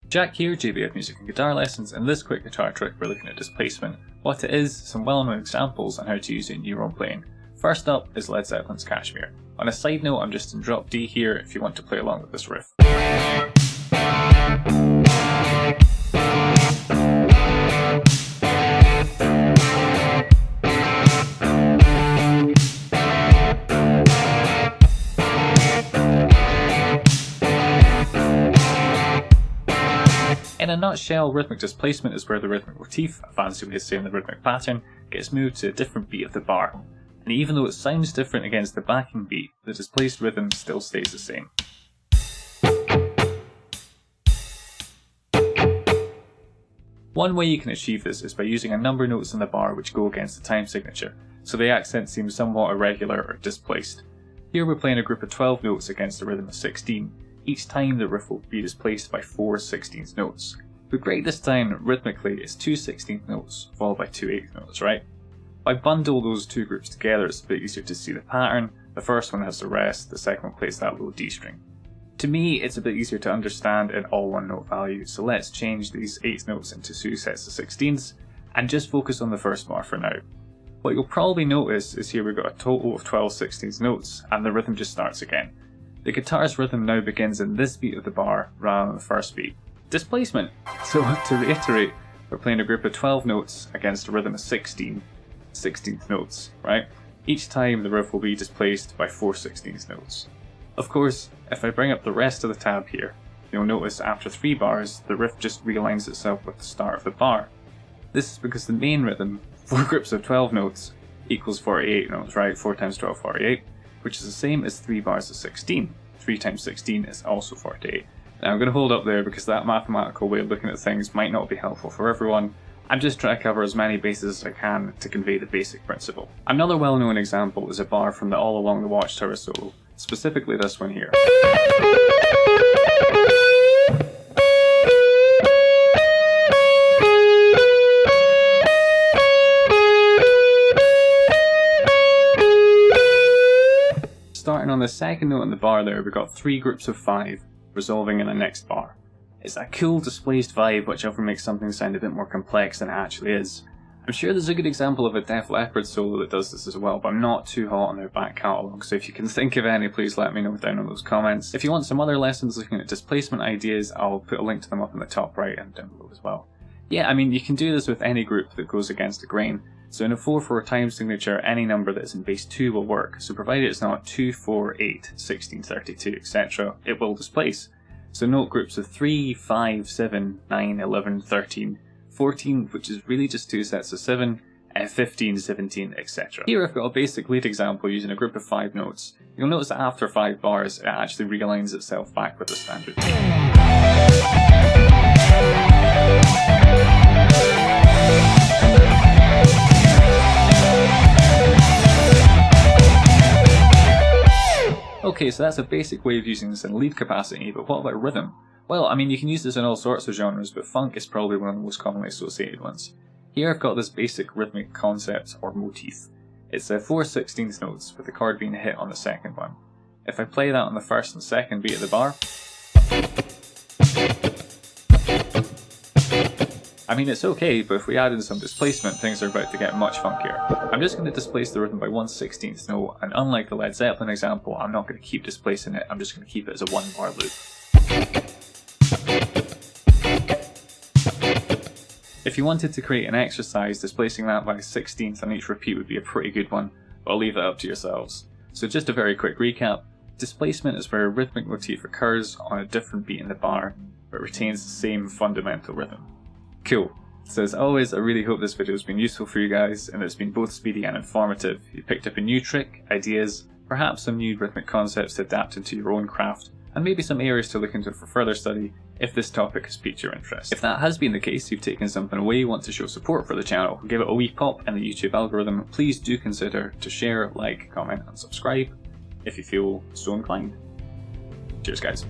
Jack here, JBF Music and Guitar Lessons. In this quick guitar trick we're looking at displacement, what it is, some well-known examples on how to use it in your own playing. First up is Led Zeppelin's Kashmir. On a side note, I'm just in drop D here if you want to play along with this riff. In a nutshell, rhythmic displacement is where the rhythmic motif, a fancy way of saying the rhythmic pattern, gets moved to a different beat of the bar. And even though it sounds different against the backing beat, the displaced rhythm still stays the same. One way you can achieve this is by using a number of notes in the bar which go against the time signature, so the accent seems somewhat irregular or displaced. Here we're playing a group of 12 notes against a rhythm of 16. Each time the riff will be displaced by 4 16th notes. But great this time, rhythmically, it's 2 16th notes followed by 2 8th notes, right? If I bundle those two groups together, it's a bit easier to see the pattern. The first one has the rest, the second one plays that low D string. To me, it's a bit easier to understand in all one note values, so let's change these 8th notes into 2 sets of 16ths, and just focus on the first bar for now. What you'll probably notice is here we've got a total of 12 16th notes, and the rhythm just starts again. The guitar's rhythm now begins in this beat of the bar rather than the first beat. Displacement! So to reiterate, we're playing a group of 12 notes against a rhythm of 16 16th notes, right? Each time the riff will be displaced by 4 16th notes. Of course, if I bring up the rest of the tab here, you'll notice after 3 bars, the riff just realigns itself with the start of the bar. This is because the main rhythm, 4 groups of 12 notes, equals 48 notes, right? 4 times 12, 48. Which is the same as 3 bars of 16. 3 times 16 is also 48. Now I'm going to hold up there because that mathematical way of looking at things might not be helpful for everyone. I'm just trying to cover as many bases as I can to convey the basic principle. Another well-known example is a bar from the All Along the Watchtower solo, specifically this one here. Starting on the second note in the bar there, we've got 3 groups of 5, resolving in the next bar. It's a cool displaced vibe which often makes something sound a bit more complex than it actually is. I'm sure there's a good example of a Def Leppard solo that does this as well, but I'm not too hot on their back catalogue, so if you can think of any, please let me know down in those comments. If you want some other lessons looking at displacement ideas, I'll put a link to them up in the top right and down below as well. Yeah, I mean, you can do this with any group that goes against a grain. So in a 4/4 time signature, any number that is in base 2 will work, so provided it's not 2, 4, 8, 16, 32, etc., it will displace. So note groups of 3, 5, 7, 9, 11, 13, 14, which is really just 2 sets of 7, 15, 17, etc. Here I've got a basic lead example using a group of 5 notes. You'll notice that after 5 bars, it actually realigns itself back with the standard. Okay, so that's a basic way of using this in lead capacity, but what about rhythm? Well, I mean, you can use this in all sorts of genres, but funk is probably one of the most commonly associated ones. Here I've got this basic rhythmic concept, or motif. It's 4 16th notes, with the chord being hit on the second one. If I play that on the first and second beat of the bar, I mean, it's okay, but if we add in some displacement, things are about to get much funkier. I'm just going to displace the rhythm by 1 16th note, and unlike the Led Zeppelin example, I'm not going to keep displacing it, I'm just going to keep it as a 1 bar loop. If you wanted to create an exercise, displacing that by a 16th on each repeat would be a pretty good one, but I'll leave that up to yourselves. So just a very quick recap, displacement is where a rhythmic motif occurs on a different beat in the bar, but retains the same fundamental rhythm. Cool. So as always, I really hope this video has been useful for you guys, and it's been both speedy and informative. You picked up a new trick, ideas, perhaps some new rhythmic concepts to adapt into your own craft, and maybe some areas to look into for further study if this topic has piqued your interest. If that has been the case, you've taken something away, want to show support for the channel, give it a wee pop in the YouTube algorithm, please do consider to share, like, comment and subscribe if you feel so inclined. Cheers guys.